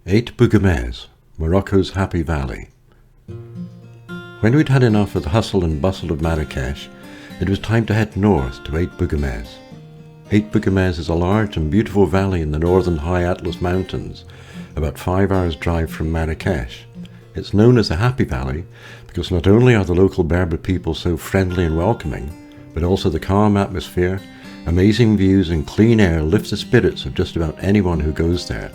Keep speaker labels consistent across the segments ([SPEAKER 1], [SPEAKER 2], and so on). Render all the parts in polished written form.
[SPEAKER 1] Ait Bouguemez, Morocco's Happy Valley. When we'd had enough of the hustle and bustle of Marrakech, it was time to head north to Ait Bouguemez. Ait Bouguemez is a large and beautiful valley in the northern high Atlas Mountains, about 5 hours' drive from Marrakech. It's known as the Happy Valley because not only are the local Berber people so friendly and welcoming, but also the calm atmosphere, amazing views and clean air lift the spirits of just about anyone who goes there.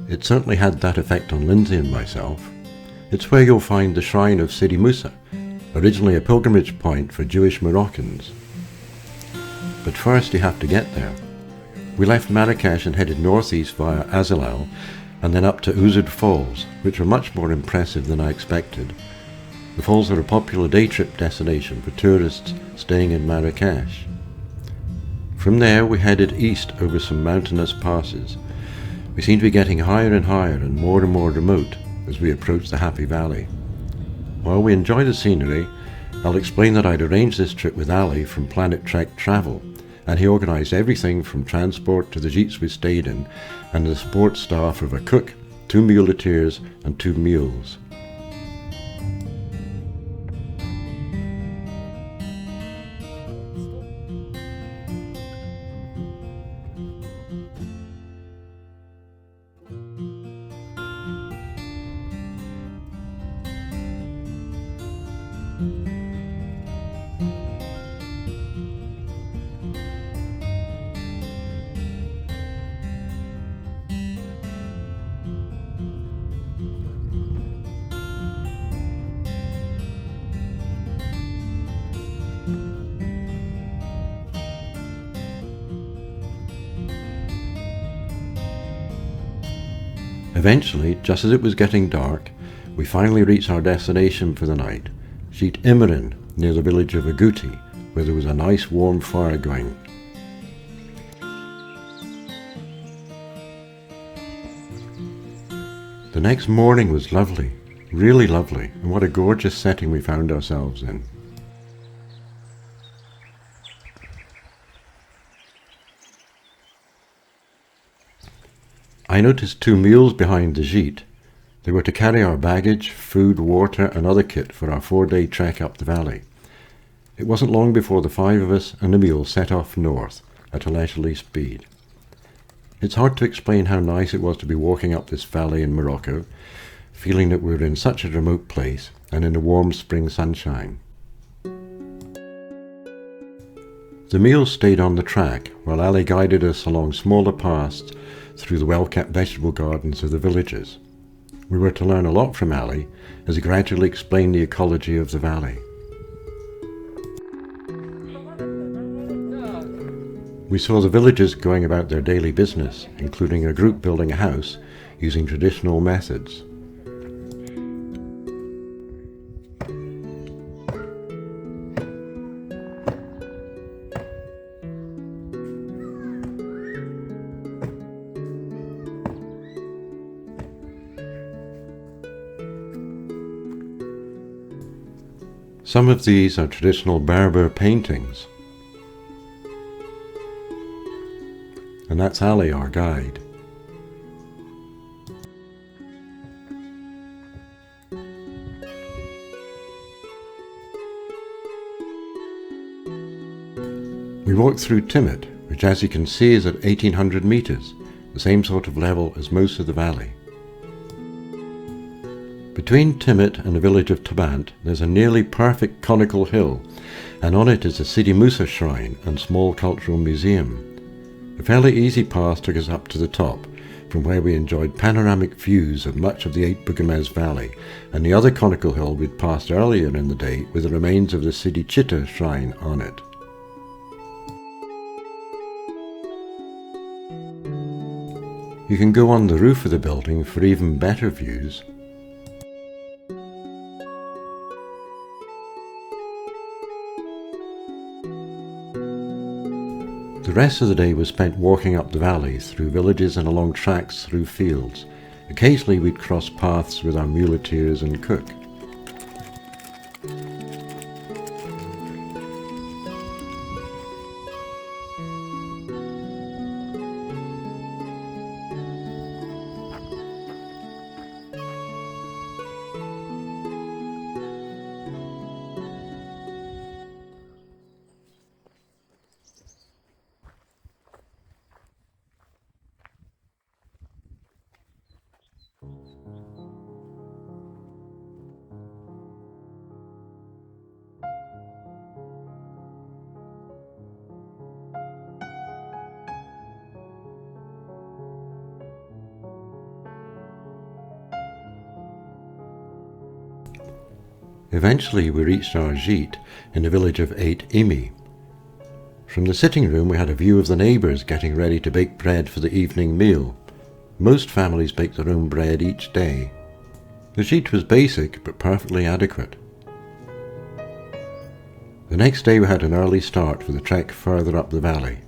[SPEAKER 1] It certainly had that effect on Lindsay and myself. It's where you'll find the shrine of Sidi Musa, originally a pilgrimage point for Jewish Moroccans. But first you have to get there. We left Marrakech and headed northeast via Azalal and then up to Ouzerd Falls, which were much more impressive than I expected. The falls are a popular day trip destination for tourists staying in Marrakech. From there we headed east over some mountainous passes. We seem to be getting higher and higher and more remote as we approach the Happy Valley. While we enjoy the scenery, I'll explain that I'd arranged this trip with Ali from Planet Trek Travel, and he organised everything from transport to the jeeps we stayed in, and the support staff of a cook, 2 muleteers and 2 mules. Eventually, just as it was getting dark, we finally reached our destination for the night, Sheet Imran, near the village of Agouti, where there was a nice warm fire going. The next morning was lovely, really lovely, and what a gorgeous setting we found ourselves in. I noticed 2 mules behind the gîte. They were to carry our baggage, food, water and other kit for our 4-day trek up the valley. It wasn't long before the 5 of us and the mule set off north at a leisurely speed. It's hard to explain how nice it was to be walking up this valley in Morocco, feeling that we were in such a remote place and in the warm spring sunshine. The mules stayed on the track while Ali guided us along smaller paths through the well-kept vegetable gardens of the villages. We were to learn a lot from Ali as he gradually explained the ecology of the valley. We saw the villagers going about their daily business, including a group building a house using traditional methods. Some of these are traditional Berber paintings. And that's Ali, our guide. We walked through Timmit, which as you can see is at 1800 meters, the same sort of level as most of the valley. Between Timmit and the village of Tabant, there's a nearly perfect conical hill, and on it is the Sidi Musa shrine and small cultural museum. A fairly easy path took us up to the top, from where we enjoyed panoramic views of much of the Ait Bouguemez valley, and the other conical hill we'd passed earlier in the day with the remains of the Sidi Chita shrine on it. You can go on the roof of the building for even better views. The rest of the day was spent walking up the valley through villages and along tracks through fields. Occasionally we'd cross paths with our muleteers and cook. Eventually we reached our gîte in the village of Ait Bouguemez. From the sitting room we had a view of the neighbours getting ready to bake bread for the evening meal. Most families bake their own bread each day. The gîte was basic but perfectly adequate. The next day we had an early start for the trek further up the valley.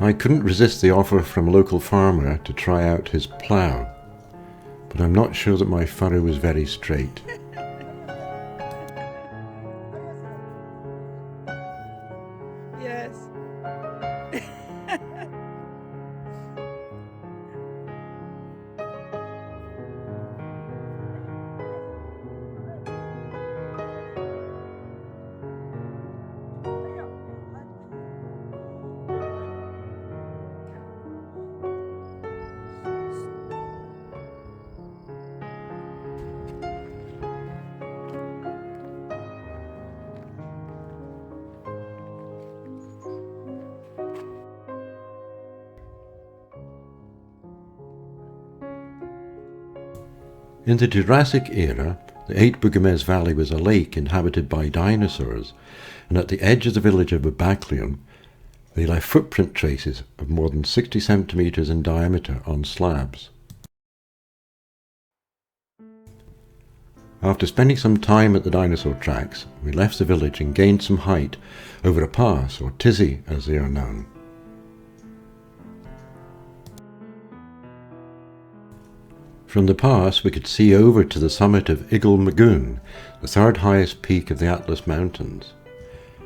[SPEAKER 1] I couldn't resist the offer from a local farmer to try out his plough, but I'm not sure that my furrow was very straight.
[SPEAKER 2] Yes.
[SPEAKER 1] In the Jurassic era, the Ait Bouguemez Valley was a lake inhabited by dinosaurs, and at the edge of the village of Lhcen, they left footprint traces of more than 60 centimetres in diameter on slabs. After spending some time at the dinosaur tracks, we left the village and gained some height over a pass, or tizzy as they are known. From the pass we could see over to the summit of Igel Magoon, the third highest peak of the Atlas Mountains.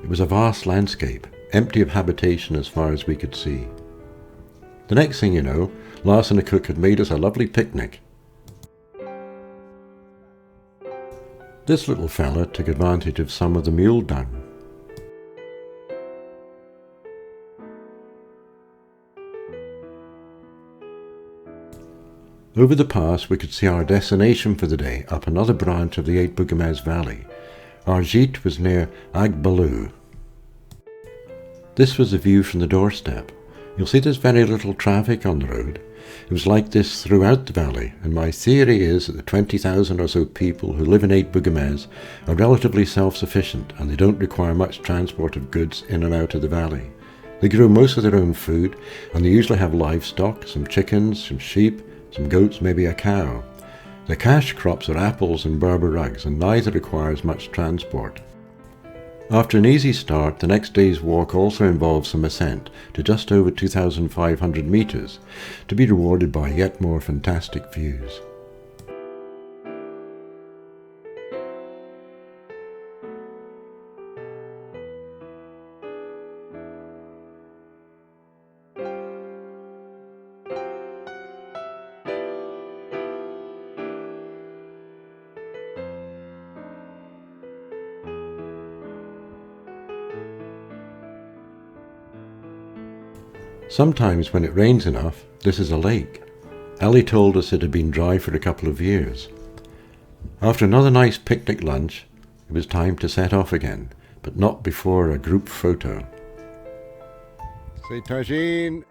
[SPEAKER 1] It was a vast landscape, empty of habitation as far as we could see. The next thing you know, Lhcen the cook had made us a lovely picnic. This little fella took advantage of some of the mule dung. Over the pass we could see our destination for the day up another branch of the Ait Bouguemez Valley. Our gîte was near Agallali. This was the view from the doorstep. You'll see there's very little traffic on the road. It was like this throughout the valley, and my theory is that the 20,000 or so people who live in Ait Bouguemez are relatively self-sufficient and they don't require much transport of goods in and out of the valley. They grow most of their own food, and they usually have livestock, some chickens, some sheep, some goats, maybe a cow. The cash crops are apples and Berber rugs, and neither requires much transport. After an easy start, the next day's walk also involves some ascent to just over 2,500 metres, to be rewarded by yet more fantastic views. Sometimes when it rains enough, this is a lake. Ali told us it had been dry for a couple of years. After another nice picnic lunch, it was time to set off again, but not before a group photo. Say tagine!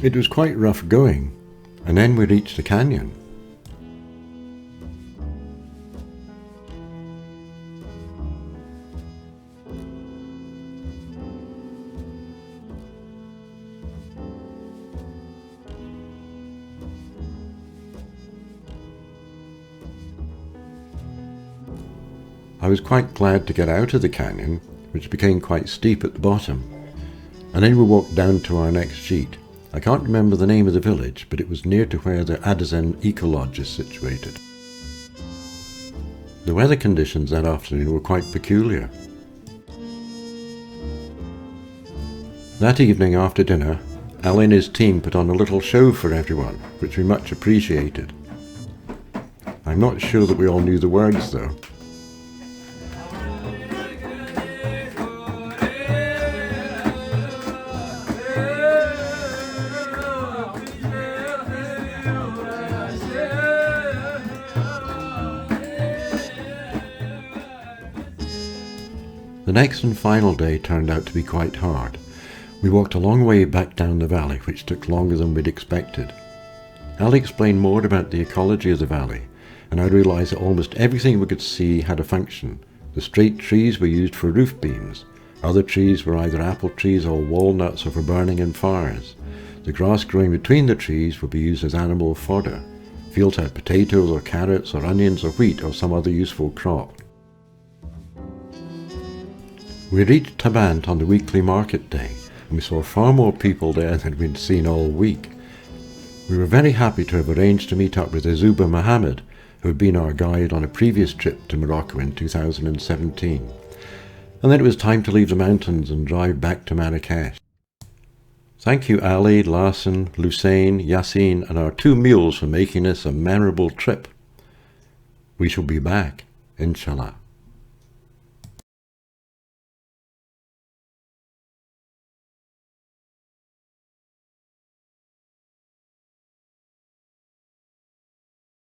[SPEAKER 1] It was quite rough going, and then we reached a canyon. I was quite glad to get out of the canyon, which became quite steep at the bottom, and then we walked down to our next gîte, I can't remember the name of the village, but it was near to where the Lhcen ecolodge is situated. The weather conditions that afternoon were quite peculiar. That evening after dinner, Ali and his team put on a little show for everyone, which we much appreciated. I'm not sure that we all knew the words though. The next and final day turned out to be quite hard. We walked a long way back down the valley, which took longer than we'd expected. Ali explained more about the ecology of the valley, and I realised that almost everything we could see had a function. The straight trees were used for roof beams. Other trees were either apple trees or walnuts or for burning in fires. The grass growing between the trees would be used as animal fodder. Fields had potatoes or carrots or onions or wheat or some other useful crop. We reached Tabant on the weekly market day, and we saw far more people there than we'd seen all week. We were very happy to have arranged to meet up with Azuba Mohammed, who had been our guide on a previous trip to Morocco in 2017. And then it was time to leave the mountains and drive back to Marrakech. Thank you Ali, Lhcen, Lhoussaine, Yassine and our 2 mules for making this a memorable trip. We shall be back, inshallah.